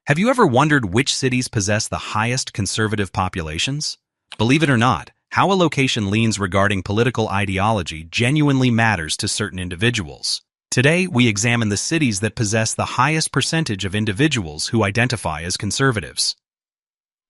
Have you ever wondered which cities possess the highest conservative populations? Believe it or not, how a location leans regarding political ideology genuinely matters to certain individuals. Today, we examine the cities that possess the highest percentage of individuals who identify as conservatives.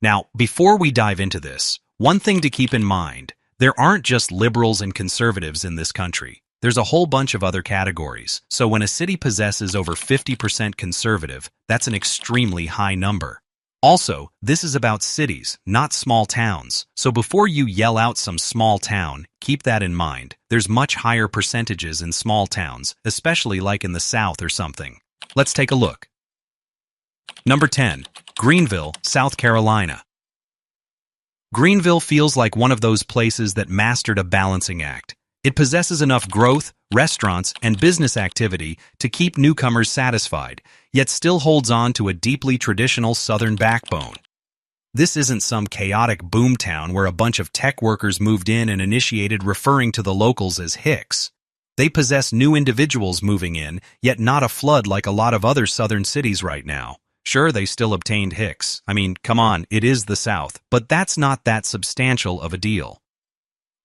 Now, before we dive into this, one thing to keep in mind, there aren't just liberals and conservatives in this country. There's a whole bunch of other categories. So when a city possesses over 50% conservative, that's an extremely high number. Also, this is about cities, not small towns. So before you yell out some small town, keep that in mind. There's much higher percentages in small towns, especially like in the South or something. Let's take a look. Number 10. Greenville, South Carolina. Greenville feels like one of those places that mastered a balancing act. It possesses enough growth, restaurants, and business activity to keep newcomers satisfied, yet still holds on to a deeply traditional Southern backbone. This isn't some chaotic boomtown where a bunch of tech workers moved in and initiated referring to the locals as hicks. They possess new individuals moving in, yet not a flood like a lot of other southern cities right now. Sure, they still obtained hicks. I mean, come on, it is the South, but that's not that substantial of a deal.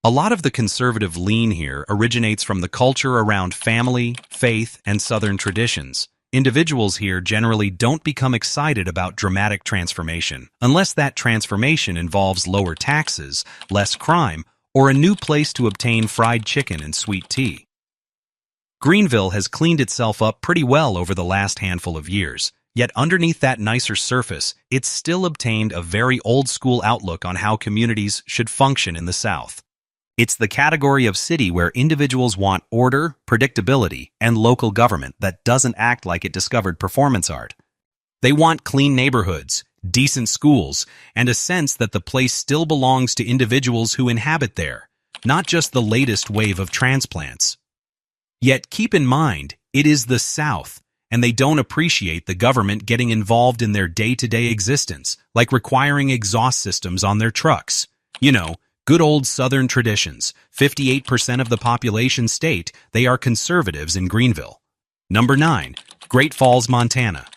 A lot of the conservative lean here originates from the culture around family, faith, and Southern traditions. Individuals here generally don't become excited about dramatic transformation, unless that transformation involves lower taxes, less crime, or a new place to obtain fried chicken and sweet tea. Greenville has cleaned itself up pretty well over the last handful of years. Yet underneath that nicer surface, it's still obtained a very old-school outlook on how communities should function in the South. It's the category of city where individuals want order, predictability, and local government that doesn't act like it discovered performance art. They want clean neighborhoods, decent schools, and a sense that the place still belongs to individuals who inhabit there, not just the latest wave of transplants. Yet keep in mind, it is the South, and they don't appreciate the government getting involved in their day-to-day existence, like requiring exhaust systems on their trucks. You know, good old Southern traditions. 58% of the population state they are conservatives in Greenville. Number 9. Great Falls, Montana.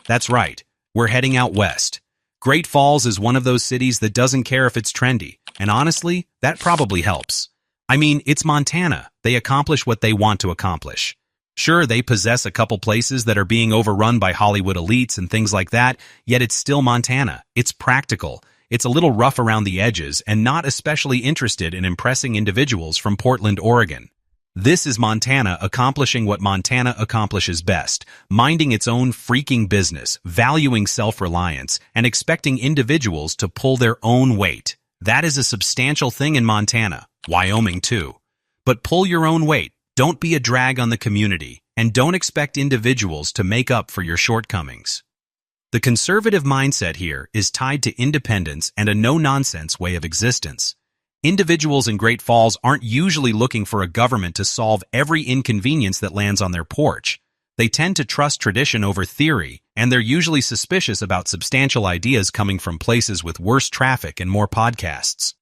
That's right, we're heading out west. Great Falls is one of those cities that doesn't care if it's trendy, and honestly, that probably helps. I mean, it's Montana. They accomplish what they want to accomplish. Sure, they possess a couple places that are being overrun by Hollywood elites and things like that, yet it's still Montana. It's practical. It's a little rough around the edges and not especially interested in impressing individuals from Portland, Oregon. This is Montana accomplishing what Montana accomplishes best, minding its own freaking business, valuing self-reliance, and expecting individuals to pull their own weight. That is a substantial thing in Montana. Wyoming, too. But pull your own weight. Don't be a drag on the community, and don't expect individuals to make up for your shortcomings. The conservative mindset here is tied to independence and a no-nonsense way of existence. Individuals in Great Falls aren't usually looking for a government to solve every inconvenience that lands on their porch. They tend to trust tradition over theory, and they're usually suspicious about substantial ideas coming from places with worse traffic and more podcasts.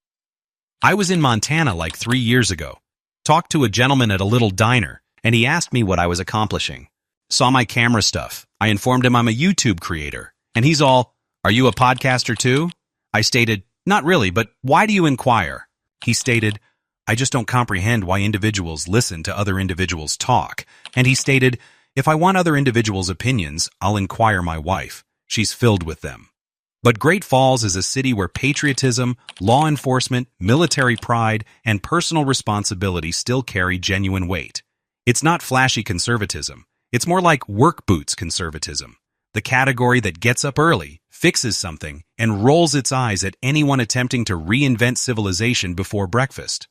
I was in Montana like 3 years ago. Talked to a gentleman at a little diner, and he asked me what I was accomplishing. Saw my camera stuff. I informed him I'm a YouTube creator. And he's all, "Are you a podcaster too?" I stated, "Not really, but why do you inquire?" He stated, "I just don't comprehend why individuals listen to other individuals talk." And he stated, "If I want other individuals' opinions, I'll inquire my wife. She's filled with them." But Great Falls is a city where patriotism, law enforcement, military pride, and personal responsibility still carry genuine weight. It's not flashy conservatism. It's more like work boots conservatism, the category that gets up early, fixes something, and rolls its eyes at anyone attempting to reinvent civilization before breakfast.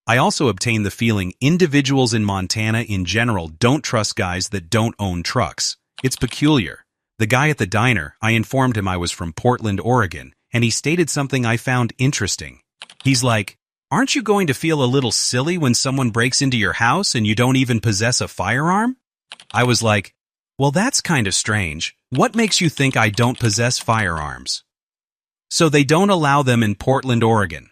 I also obtain the feeling individuals in Montana in general don't trust guys that don't own trucks. It's peculiar. The guy at the diner, I informed him I was from Portland, Oregon, and he stated something I found interesting. He's like, "Aren't you going to feel a little silly when someone breaks into your house and you don't even possess a firearm?" I was like, "Well, that's kind of strange. What makes you think I don't possess firearms?" So they don't allow them in Portland, Oregon.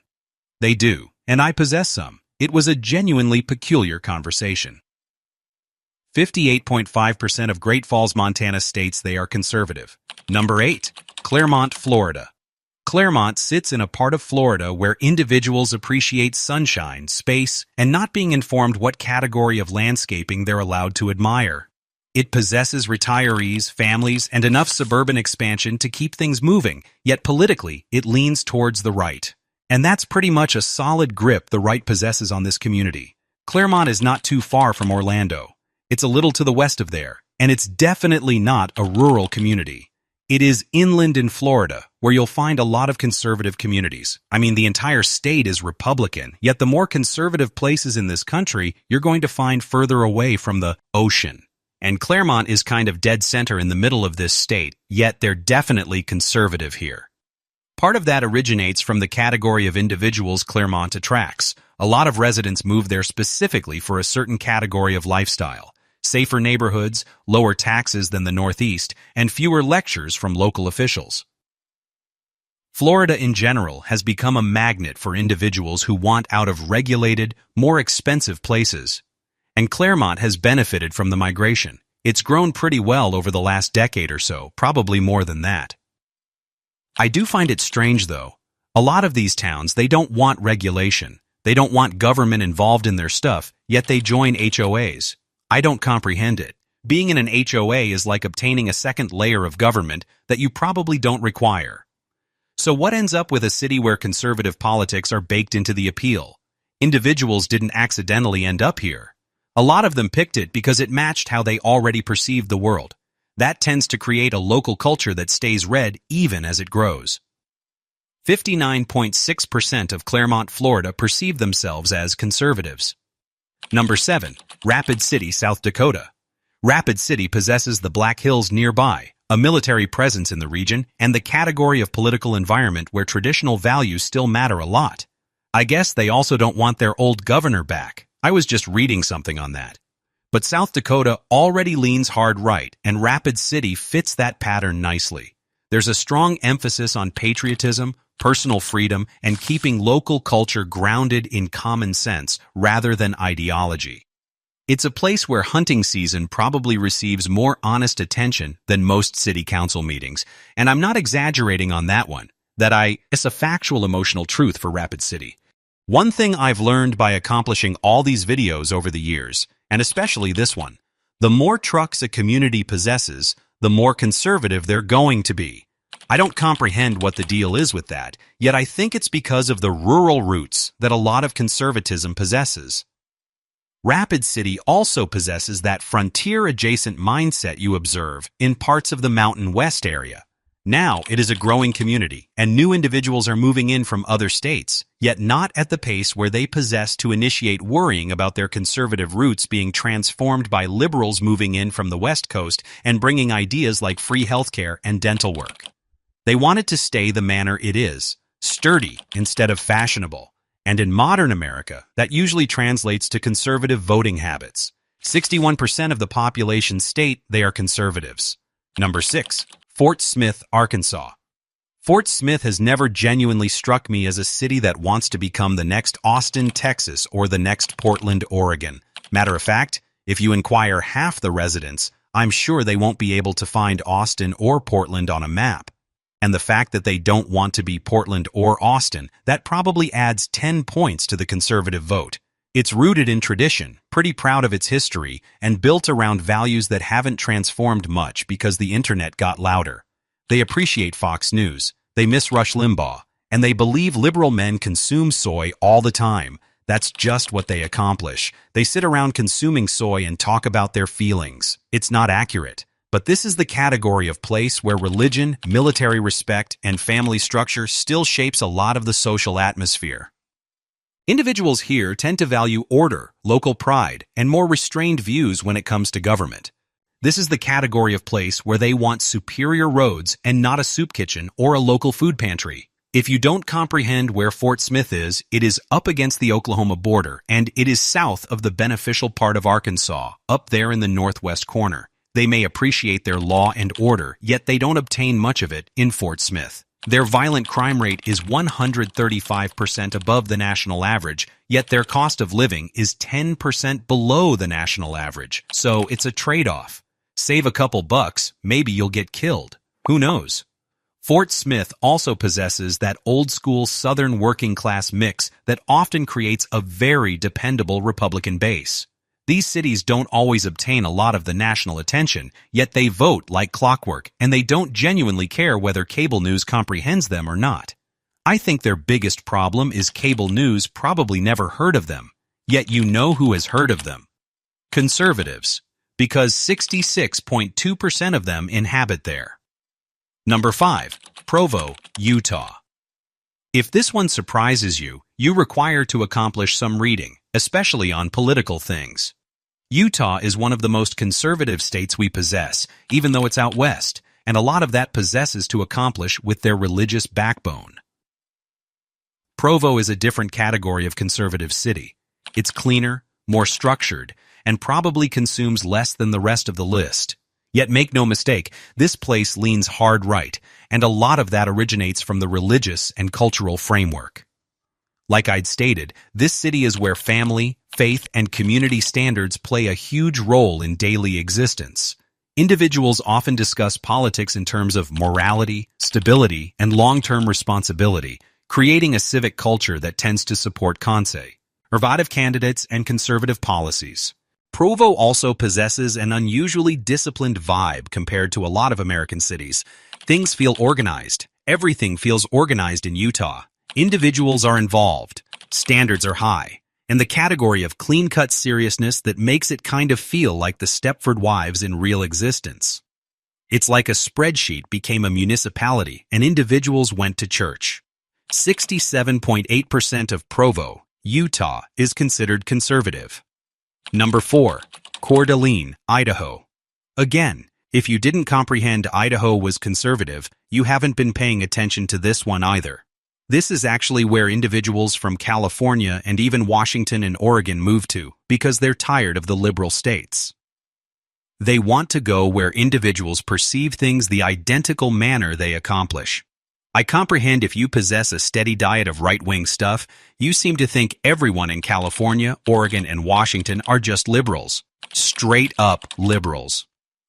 They do, and I possess some. It was a genuinely peculiar conversation. 58.5% of Great Falls, Montana states they are conservative. Number 8. Clermont, Florida. Clermont sits in a part of Florida where individuals appreciate sunshine, space, and not being informed what category of landscaping they're allowed to admire. It possesses retirees, families, and enough suburban expansion to keep things moving, yet politically, it leans towards the right. And that's pretty much a solid grip the right possesses on this community. Clermont is not too far from Orlando. It's a little to the west of there, and it's definitely not a rural community. It is inland in Florida, where you'll find a lot of conservative communities. I mean, the entire state is Republican, yet the more conservative places in this country you're going to find further away from the ocean. And Clermont is kind of dead center in the middle of this state, yet they're definitely conservative here. Part of that originates from the category of individuals Clermont attracts. A lot of residents move there specifically for a certain category of lifestyle. Safer neighborhoods, lower taxes than the Northeast, and fewer lectures from local officials. Florida in general has become a magnet for individuals who want out of regulated, more expensive places. And Clermont has benefited from the migration. It's grown pretty well over the last decade or so, probably more than that. I do find it strange, though. A lot of these towns, they don't want regulation. They don't want government involved in their stuff, yet they join HOAs. I don't comprehend it. Being in an HOA is like obtaining a second layer of government that you probably don't require. So what ends up with a city where conservative politics are baked into the appeal? Individuals didn't accidentally end up here. A lot of them picked it because it matched how they already perceived the world. That tends to create a local culture that stays red even as it grows. 59.6% of Clermont, Florida perceive themselves as conservatives. Number 7. Rapid City, South Dakota. Rapid City possesses the Black Hills nearby, a military presence in the region, and the category of political environment where traditional values still matter a lot. I guess they also don't want their old governor back. I was just reading something on that. But South Dakota already leans hard right, and Rapid City fits that pattern nicely. There's a strong emphasis on patriotism, personal freedom, and keeping local culture grounded in common sense rather than ideology. It's a place where hunting season probably receives more honest attention than most city council meetings, and I'm not exaggerating on that one. It's a factual emotional truth for Rapid City. One thing I've learned by accomplishing all these videos over the years, and especially this one, the more trucks a community possesses, the more conservative they're going to be. I don't comprehend what the deal is with that, yet I think it's because of the rural roots that a lot of conservatism possesses. Rapid City also possesses that frontier-adjacent mindset you observe in parts of the Mountain West area. Now it is a growing community, and new individuals are moving in from other states, yet not at the pace where they possess to initiate worrying about their conservative roots being transformed by liberals moving in from the West Coast and bringing ideas like free healthcare and dental work. They want it to stay the manner it is, sturdy instead of fashionable. And in modern America, that usually translates to conservative voting habits. 61% of the population state they are conservatives. Number 6. Fort Smith, Arkansas. Fort Smith has never genuinely struck me as a city that wants to become the next Austin, Texas, or the next Portland, Oregon. Matter of fact, if you inquire half the residents, I'm sure they won't be able to find Austin or Portland on a map. And the fact that they don't want to be Portland or Austin, that probably adds 10 points to the conservative vote. It's rooted in tradition, pretty proud of its history, and built around values that haven't transformed much because the internet got louder. They appreciate Fox News, they miss Rush Limbaugh, and they believe liberal men consume soy all the time. That's just what they accomplish. They sit around consuming soy and talk about their feelings. It's not accurate. But this is the category of place where religion, military respect, and family structure still shapes a lot of the social atmosphere. Individuals here tend to value order, local pride, and more restrained views when it comes to government. This is the category of place where they want superior roads and not a soup kitchen or a local food pantry. If you don't comprehend where Fort Smith is, it is up against the Oklahoma border, and it is south of the beneficial part of Arkansas, up there in the northwest corner. They may appreciate their law and order, yet they don't obtain much of it in Fort Smith. Their violent crime rate is 135% above the national average, yet their cost of living is 10% below the national average. So it's a trade-off. Save a couple bucks, maybe you'll get killed. Who knows? Fort Smith also possesses that old-school Southern working-class mix that often creates a very dependable Republican base. These cities don't always obtain a lot of the national attention, yet they vote like clockwork, and they don't genuinely care whether cable news comprehends them or not. I think their biggest problem is cable news probably never heard of them, yet you know who has heard of them. Conservatives, because 66.2% of them inhabit there. Number 5. Provo, Utah. If this one surprises you, you require to accomplish some reading, especially on political things. Utah is one of the most conservative states we possess, even though it's out west, and a lot of that possesses to accomplish with their religious backbone. Provo is a different category of conservative city. It's cleaner, more structured, and probably consumes less than the rest of the list. Yet make no mistake, this place leans hard right, and a lot of that originates from the religious and cultural framework. Like I'd stated, this city is where family, faith, and community standards play a huge role in daily existence. Individuals often discuss politics in terms of morality, stability, and long-term responsibility, creating a civic culture that tends to support conservative candidates and conservative policies. Provo also possesses an unusually disciplined vibe compared to a lot of American cities. Things feel organized. Everything feels organized in Utah. Individuals are involved, standards are high, and the category of clean-cut seriousness that makes it kind of feel like the Stepford Wives in real existence. It's like a spreadsheet became a municipality and individuals went to church. 67.8% of Provo, Utah, is considered conservative. Number 4. Coeur d'Alene, Idaho. Again, if you didn't comprehend Idaho was conservative, you haven't been paying attention to this one either. This is actually where individuals from California and even Washington and Oregon move to because they're tired of the liberal states. They want to go where individuals perceive things the identical manner they accomplish. I comprehend if you possess a steady diet of right-wing stuff, you seem to think everyone in California, Oregon, and Washington are just liberals. Straight-up liberals.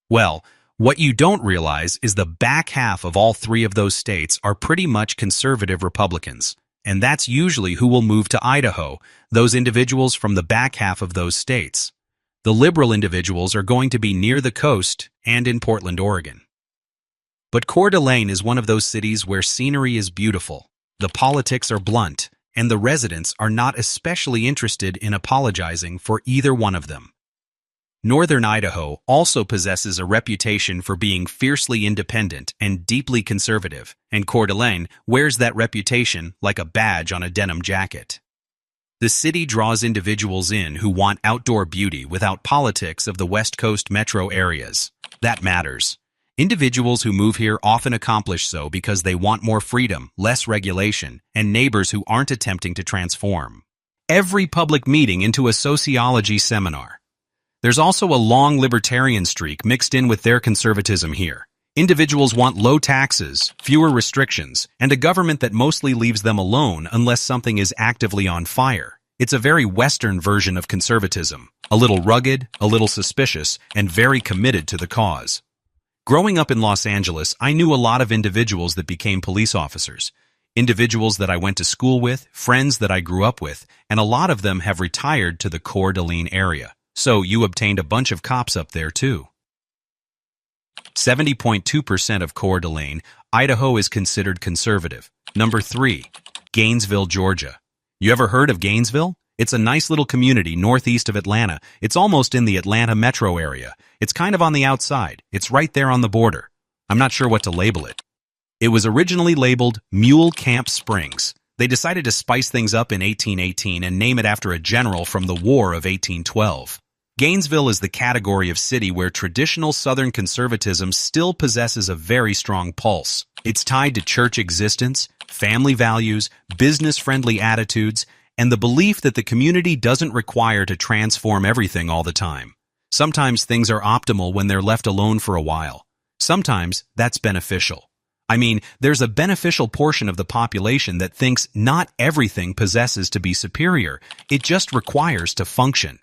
Well, what you don't realize is the back half of all three of those states are pretty much conservative Republicans, and that's usually who will move to Idaho, those individuals from the back half of those states. The liberal individuals are going to be near the coast and in Portland, Oregon. But Coeur d'Alene is one of those cities where scenery is beautiful, the politics are blunt, and the residents are not especially interested in apologizing for either one of them. Northern Idaho also possesses a reputation for being fiercely independent and deeply conservative, and Coeur d'Alene wears that reputation like a badge on a denim jacket. The city draws individuals in who want outdoor beauty without politics of the West Coast metro areas. That matters. Individuals who move here often accomplish so because they want more freedom, less regulation, and neighbors who aren't attempting to transform every public meeting into a sociology seminar. There's also a long libertarian streak mixed in with their conservatism here. Individuals want low taxes, fewer restrictions, and a government that mostly leaves them alone unless something is actively on fire. It's a very Western version of conservatism, a little rugged, a little suspicious, and very committed to the cause. Growing up in Los Angeles, I knew a lot of individuals that became police officers. Individuals that I went to school with, friends that I grew up with, and a lot of them have retired to the Coeur d'Alene area. So you obtained a bunch of cops up there too. 70.2% of Coeur d'Alene, Idaho is considered conservative. Number 3, Gainesville, Georgia. You ever heard of Gainesville? It's a nice little community northeast of Atlanta. It's almost in the Atlanta metro area. It's kind of on the outside. It's right there on the border. I'm not sure what to label it. It was originally labeled Mule Camp Springs. They decided to spice things up in 1818 and name it after a general from the War of 1812. Gainesville is the category of city where traditional Southern conservatism still possesses a very strong pulse. It's tied to church existence, family values, business-friendly attitudes, and the belief that the community doesn't require to transform everything all the time. Sometimes things are optimal when they're left alone for a while. Sometimes that's beneficial. I mean, there's a beneficial portion of the population that thinks not everything possesses to be superior. It just requires to function.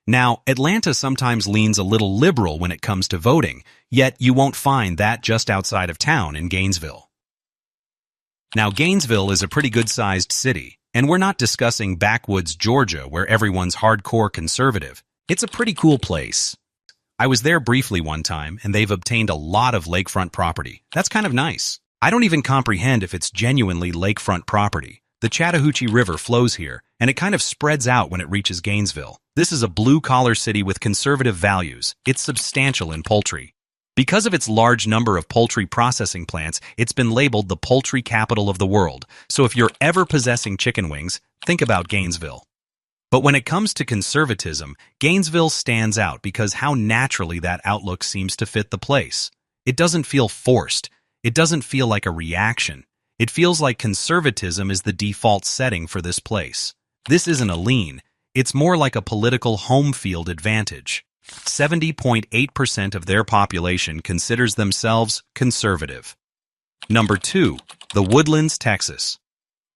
Now, Atlanta sometimes leans a little liberal when it comes to voting, yet you won't find that just outside of town in Gainesville. Now, Gainesville is a pretty good-sized city, and we're not discussing backwoods Georgia where everyone's hardcore conservative. It's a pretty cool place. I was there briefly one time, and they've obtained a lot of lakefront property. That's kind of nice. I don't even comprehend if it's genuinely lakefront property. The Chattahoochee River flows here, and it kind of spreads out when it reaches Gainesville. This is a blue-collar city with conservative values. It's substantial in poultry. Because of its large number of poultry processing plants, it's been labeled the poultry capital of the world. So if you're ever possessing chicken wings, think about Gainesville. But when it comes to conservatism, Gainesville stands out because how naturally that outlook seems to fit the place. It doesn't feel forced. It doesn't feel like a reaction. It feels like conservatism is the default setting for this place. This isn't a lean. It's more like a political home field advantage. 70.8% of their population considers themselves conservative. Number 2, the Woodlands, Texas.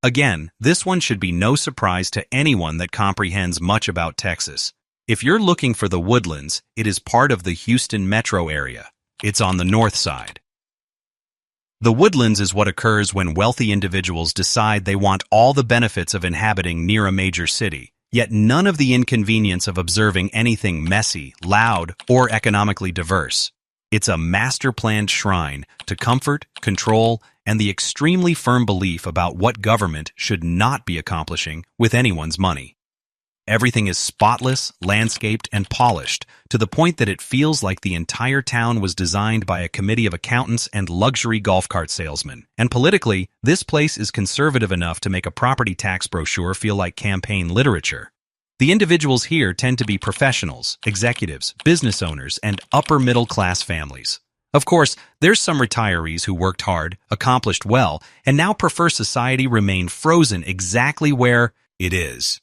Again, this one should be no surprise to anyone that comprehends much about Texas. If you're looking for the Woodlands, it is part of the Houston metro area. It's on the north side. The Woodlands is what occurs when wealthy individuals decide they want all the benefits of inhabiting near a major city, yet none of the inconvenience of observing anything messy, loud, or economically diverse. It's a master-planned shrine to comfort, control, and the extremely firm belief about what government should not be accomplishing with anyone's money. Everything is spotless, landscaped, and polished, to the point that it feels like the entire town was designed by a committee of accountants and luxury golf cart salesmen. And politically, this place is conservative enough to make a property tax brochure feel like campaign literature. The individuals here tend to be professionals, executives, business owners, and upper-middle-class families. Of course, there's some retirees who worked hard, accomplished well, and now prefer society remain frozen exactly where it is.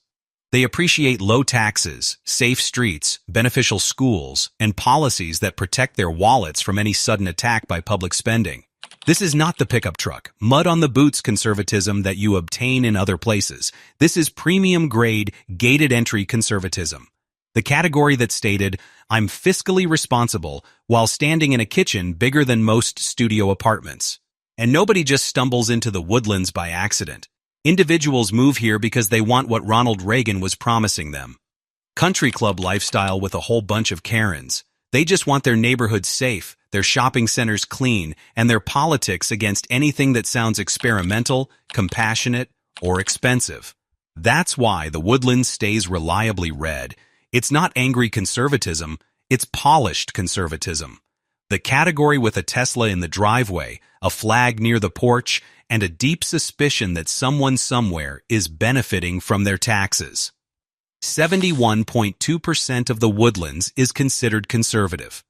They appreciate low taxes, safe streets, beneficial schools, and policies that protect their wallets from any sudden attack by public spending. This is not the pickup truck, mud-on-the-boots conservatism that you obtain in other places. This is premium-grade, gated-entry conservatism. The category that stated, "I'm fiscally responsible," while standing in a kitchen bigger than most studio apartments. And nobody just stumbles into the Woodlands by accident. Individuals move here because they want what Ronald Reagan was promising them. Country club lifestyle with a whole bunch of Karens. They just want their neighborhoods safe, their shopping centers clean, and their politics against anything that sounds experimental, compassionate, or expensive. That's why the Woodlands stays reliably red. It's not angry conservatism, it's polished conservatism. The category with a Tesla in the driveway, a flag near the porch, and a deep suspicion that someone somewhere is benefiting from their taxes. 71.2% of the Woodlands is considered conservative.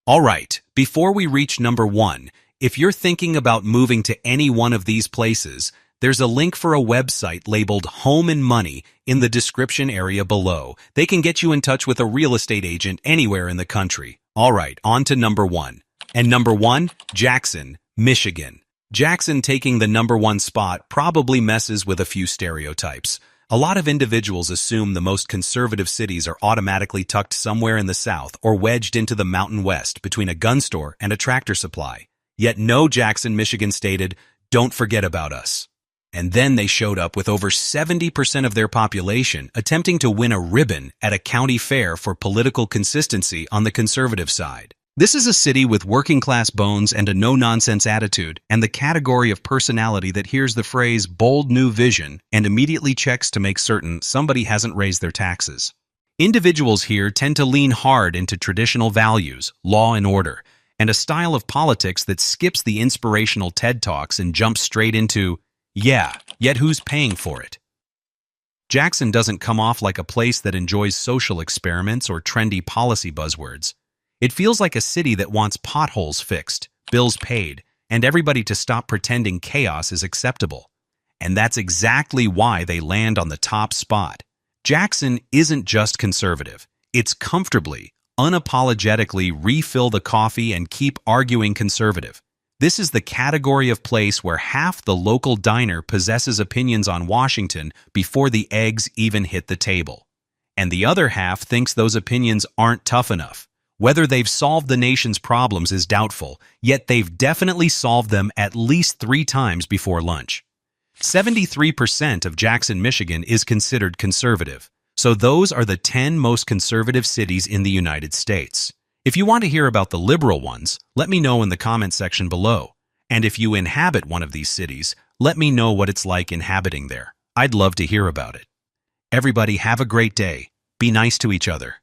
All right, before we reach number 1, if you're thinking about moving to any one of these places, there's a link for a website labeled Home and Money in the description area below. They can get you in touch with a real estate agent anywhere in the country. All right, on to number 1. And number 1, Jackson, Michigan. Jackson taking the number 1 spot probably messes with a few stereotypes. A lot of individuals assume the most conservative cities are automatically tucked somewhere in the south or wedged into the Mountain West between a gun store and a tractor supply. Yet no, Jackson, Michigan stated, "Don't forget about us." And then they showed up with over 70% of their population attempting to win a ribbon at a county fair for political consistency on the conservative side. This is a city with working-class bones and a no-nonsense attitude, and the category of personality that hears the phrase bold new vision and immediately checks to make certain somebody hasn't raised their taxes. Individuals here tend to lean hard into traditional values, law and order, and a style of politics that skips the inspirational TED Talks and jumps straight into, yeah, yet who's paying for it? Jackson doesn't come off like a place that enjoys social experiments or trendy policy buzzwords. It feels like a city that wants potholes fixed, bills paid, and everybody to stop pretending chaos is acceptable. And that's exactly why they land on the top spot. Jackson isn't just conservative. It's comfortably, unapologetically refill the coffee and keep arguing conservative. This is the category of place where half the local diner possesses opinions on Washington before the eggs even hit the table. And the other half thinks those opinions aren't tough enough. Whether they've solved the nation's problems is doubtful, yet they've definitely solved them at least 3 times before lunch. 73% of Jackson, Michigan is considered conservative. So those are the 10 most conservative cities in the United States. If you want to hear about the liberal ones, let me know in the comment section below. And if you inhabit one of these cities, let me know what it's like inhabiting there. I'd love to hear about it. Everybody have a great day. Be nice to each other.